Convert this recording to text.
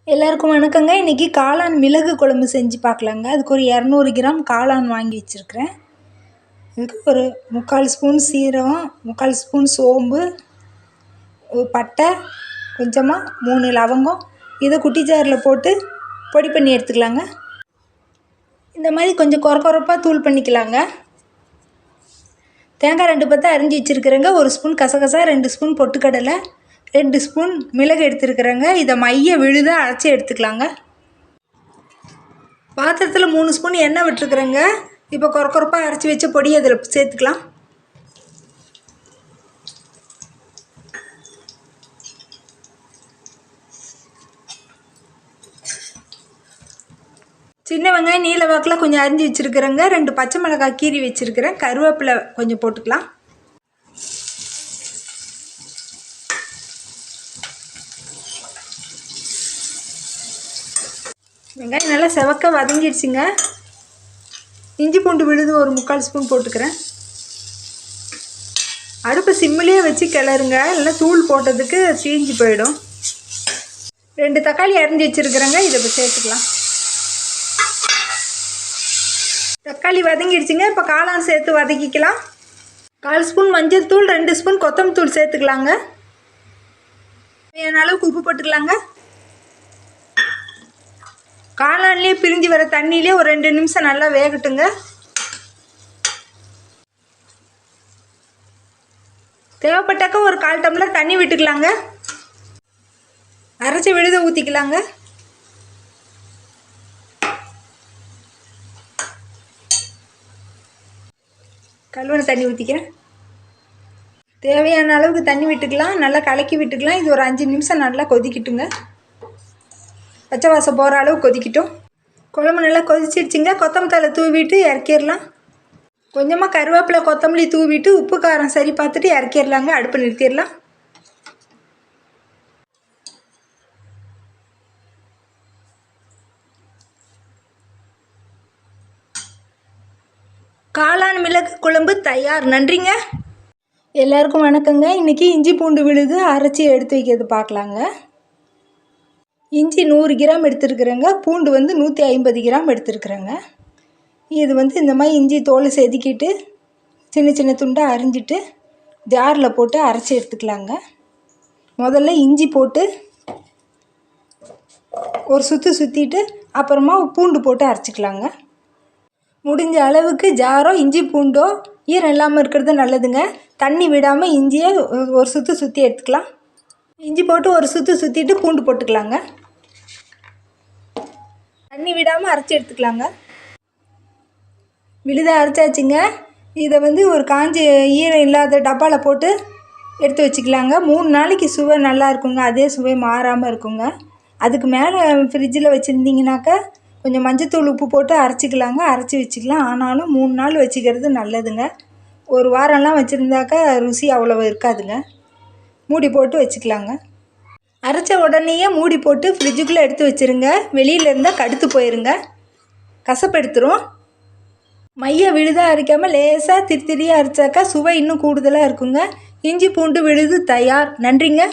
எல்லாருக்கும் வணக்கங்க. இன்றைக்கி காளான் மிளகு குழம்பு செஞ்சு பார்க்கலாங்க. அதுக்கு ஒரு 200 கிராம் காளான் வாங்கி வச்சுருக்கிறேன். இதுக்கு ஒரு 3/4 ஸ்பூன் சீரகம், 3/4 ஸ்பூன் சோம்பு, பட்டை, கொஞ்சமாக 3 லவங்கம். இதை குட்டி ஜாரில் போட்டு பொடி பண்ணி எடுத்துக்கலாங்க. இந்த மாதிரி கொஞ்சம் கொரப்பாக தூள் பண்ணிக்கலாங்க. தேங்காய் 2 பத்தை அரிஞ்சு வச்சுருக்கிறேங்க. 1 ஸ்பூன் கசகசா, 2 ஸ்பூன் பொட்டுக்கடலை, 2 ஸ்பூன் மிளகு எடுத்துருக்குறேங்க. இதை மைய விழுதாக அரைச்சி எடுத்துக்கலாங்க. பாத்திரத்தில் 3 ஸ்பூன் எண்ணெய் விட்டுருக்குறேங்க. இப்போ கொரப்பாக அரைச்சி வச்ச பொடி அதில் சேர்த்துக்கலாம். சின்ன வெங்காயம் நீல வாக்கில் கொஞ்சம் அரிஞ்சு வச்சுருக்குறேங்க. 2 பச்சை மிளகாய் கீறி வச்சுருக்கிறேன். கருவேப்பிலை கொஞ்சம் போட்டுக்கலாம். வெங்காயம் நல்லா செவக்க வதங்கிடுச்சுங்க. இஞ்சி பூண்டு விழுது ஒரு 3/4 ஸ்பூன் போட்டுக்கிறேன். அடுப்பு சிம்மிலே வச்சு கிளறுங்க, இல்லைன்னா தூள் போட்டதுக்கு சீஞ்சு போயிடும். 2 தக்காளி அரிஞ்சு வச்சுருக்குறேங்க. இதை இப்போ சேர்த்துக்கலாம். தக்காளி வதங்கிடுச்சுங்க. இப்போ காளான் சேர்த்து வதக்கிக்கலாம். 1/4 ஸ்பூன் மஞ்சள் தூள், 2 ஸ்பூன் கொத்தமல்லி தூள் சேர்த்துக்கலாங்க. தேவையான அளவுக்கு உப்பு போட்டுக்கலாங்க. காளான்லேயே பிரிஞ்சு வர தண்ணியிலே ஒரு 2 நிமிஷம் நல்லா வேகட்டுங்க. தேவைப்பட்டாக்க ஒரு 1/4 டம்ளர் தண்ணி விட்டுக்கலாங்க. அரைச்சி விழுத ஊற்றிக்கலாங்க. கழுவுன தண்ணி ஊற்றிக்கிறேன். தேவையான அளவுக்கு தண்ணி விட்டுக்கலாம். நல்லா கலக்கி விட்டுக்கலாம். இது ஒரு 5 நிமிஷம் நல்லா கொதிக்கட்டுங்க. பச்சை வாசம் போகிற அளவு கொதிக்கட்டும். குழம்பு நல்லா கொதிச்சிடுச்சுங்க. கொத்தமல்லி தழை தூவிட்டு இறக்கிடலாம். கொஞ்சமாக கருவேப்பிலை, கொத்தமல்லி தூவிட்டு உப்பு காரம் சரி பார்த்துட்டு இறக்கிடலாங்க. அடுப்பு நிறுத்திடலாம். காளான் மிளகு குழம்பு தயார். நன்றிங்க. எல்லாருக்கும் வணக்கங்க. இன்றைக்கி இஞ்சி பூண்டு விழுது அரைச்சி எடுத்து வைக்கிறது பார்க்கலாங்க. இஞ்சி 100 கிராம் எடுத்துருக்குறேங்க. பூண்டு 150 கிராம் எடுத்துருக்குறேங்க. இது இந்த மாதிரி இஞ்சி தோலை செதுக்கிட்டு சின்ன சின்ன துண்டாக அரிஞ்சிட்டு ஜாரில் போட்டு அரைச்சி எடுத்துக்கலாங்க. முதல்ல இஞ்சி போட்டு ஒரு சுற்றிட்டு அப்புறமா பூண்டு போட்டு அரைச்சிக்கலாங்க. முடிஞ்ச அளவுக்கு ஜாரோ இஞ்சி பூண்டோ ஈரம் இல்லாமல் இருக்கிறது நல்லதுங்க. தண்ணி விடாமல் இஞ்சியை ஒரு சுற்றி எடுத்துக்கலாம். இஞ்சி போட்டு ஒரு சுற்றிட்டு பூண்டு போட்டுக்கலாங்க. தண்ணி விடாமல் அரைச்சி எடுத்துக்கலாங்க. விழுதாக அரைச்சாச்சுங்க. இதை ஒரு காஞ்சி ஈரம் இல்லாத டப்பாவில் போட்டு எடுத்து வச்சுக்கலாங்க. 3 நாளைக்கு சுவை நல்லா இருக்குங்க. அதே சுவை மாறாமல் இருக்குங்க. அதுக்கு மேலே ஃப்ரிட்ஜில் வச்சுருந்தீங்கனாக்கா கொஞ்சம் மஞ்சத்தூள் உப்பு போட்டு அரைச்சிக்கலாங்க. அரைச்சி வச்சுக்கலாம். ஆனாலும் 3 நாள் வச்சுக்கிறது நல்லதுங்க. ஒரு வாரம்லாம் வச்சுருந்தாக்கா ருசி அவ்வளோ இருக்காதுங்க. மூடி போட்டு வச்சுக்கலாங்க. அரைச்ச உடனேயே மூடி போட்டு ஃப்ரிட்ஜுக்குள்ளே எடுத்து வச்சுருங்க. வெளியில் இருந்தால் கடுத்து போயிருங்க, கசப்பெடுத்துரும். மைய விழுதாக அரைக்காமல் லேசாக திரியாக அரைச்சாக்கா சுவை இன்னும் கூடுதலாக இருக்குங்க. இஞ்சி பூண்டு விழுது தயார். நன்றிங்க.